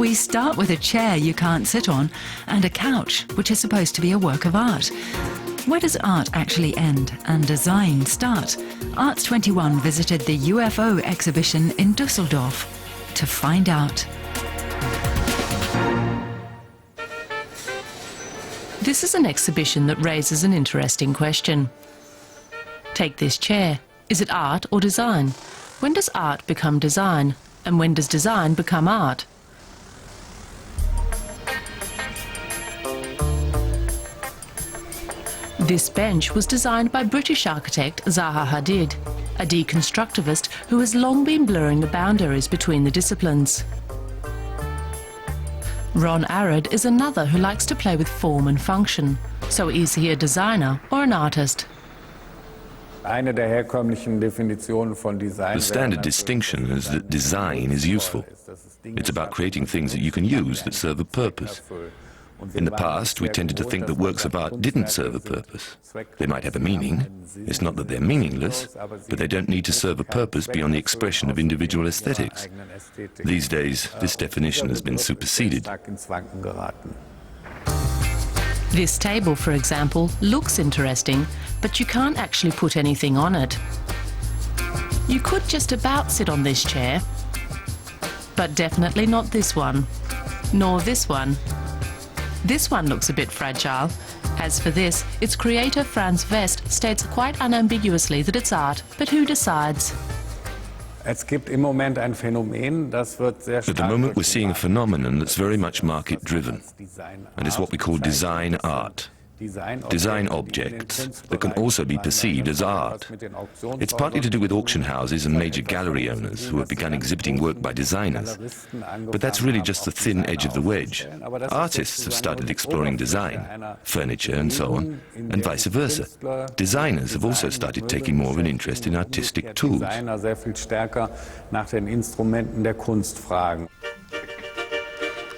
We start with a chair you can't sit on and a couch, which is supposed to be a work of art. Where does art actually end and design start? Arts.21 visited the U.F.O exhibition in Dusseldorf to find out. This is an exhibition that raises an interesting question. Take this chair. Is it art or design? When does art become design? And when does design become art? This bench was designed by British architect Zaha Hadid, a deconstructivist who has long been blurring the boundaries between the disciplines. Ron Arad is another who likes to play with form and function. So is he a designer or an artist? The standard distinction is that design is useful. It's about creating things that you can use that serve a purpose. In the past, we tended to think that works of art didn't serve a purpose. They might have a meaning. It's not that they're meaningless, but they don't need to serve a purpose beyond the expression of individual aesthetics. These days, this definition has been superseded. This table, for example, looks interesting, but you can't actually put anything on it. You could just about sit on this chair, but definitely not this one, nor this one. This one looks a bit fragile. As for this, its creator Franz West states quite unambiguously that it's art, but who decides? At the moment we're seeing a phenomenon that's very much market-driven, and it's what we call design art. Design objects that can also be perceived as art. It's partly to do with auction houses and major gallery owners who have begun exhibiting work by designers. But that's really just the thin edge of the wedge. Artists have started exploring design, furniture and so on, and vice versa. Designers have also started taking more of an interest in artistic tools.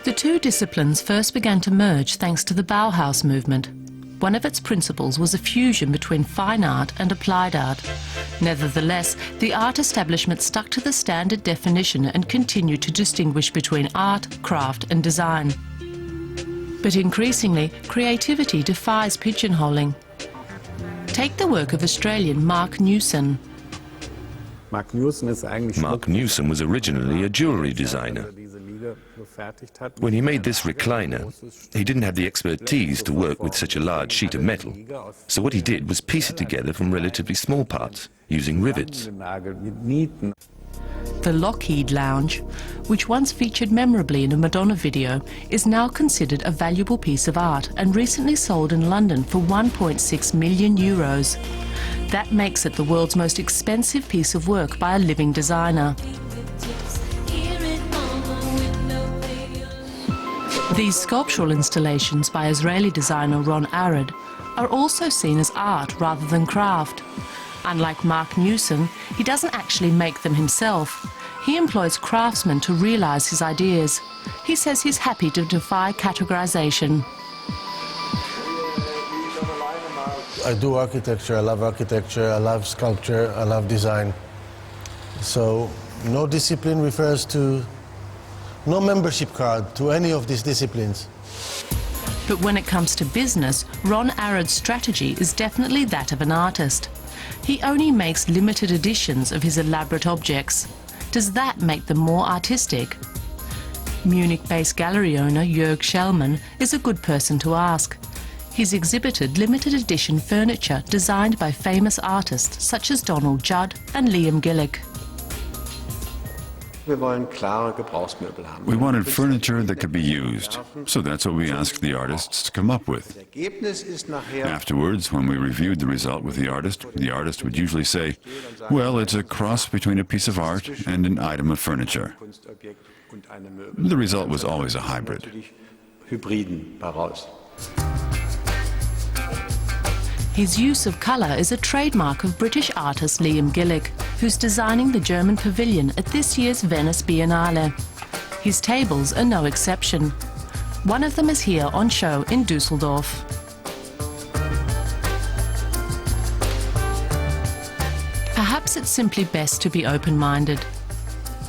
The two disciplines first began to merge thanks to the Bauhaus movement. One of its principles was a fusion between fine art and applied art. Nevertheless, the art establishment stuck to the standard definition and continued to distinguish between art, craft and design. But increasingly, creativity defies pigeonholing. Take the work of Australian Mark Newson. Mark Newson was originally a jewellery designer. When he made this recliner, he didn't have the expertise to work with such a large sheet of metal. So what he did was piece it together from relatively small parts, using rivets. The Lockheed Lounge, which once featured memorably in a Madonna video, is now considered a valuable piece of art and recently sold in London for 1.6 million euros. That makes it the world's most expensive piece of work by a living designer. These sculptural installations by Israeli designer Ron Arad are also seen as art rather than craft. Unlike Mark Newson, he doesn't actually make them himself. He employs craftsmen to realise his ideas. He says he's happy to defy categorization. I do architecture, I love sculpture, I love design. So no discipline refers to no membership card to any of these disciplines. But when it comes to business, Ron Arad's strategy is definitely that of an artist. He only makes limited editions of his elaborate objects. Does that make them more artistic? Munich-based gallery owner Jörg Schellmann is a good person to ask. He's exhibited limited edition furniture designed by famous artists such as Donald Judd and Liam Gillick. We wanted furniture that could be used, so that's what we asked the artists to come up with. Afterwards, when we reviewed the result with the artist would usually say, well, it's a cross between a piece of art and an item of furniture. The result was always a hybrid. His use of colour is a trademark of British artist Liam Gillick, who's designing the German pavilion at this year's Venice Biennale. His tables are no exception. One of them is here on show in Dusseldorf. Perhaps it's simply best to be open-minded.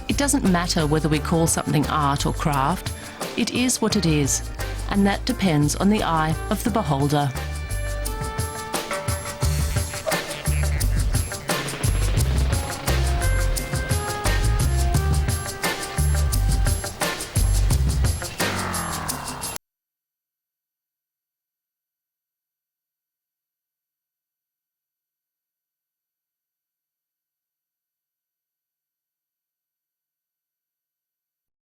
It doesn't matter whether we call something art or craft, It is what it is, and that depends on the eye of the beholder.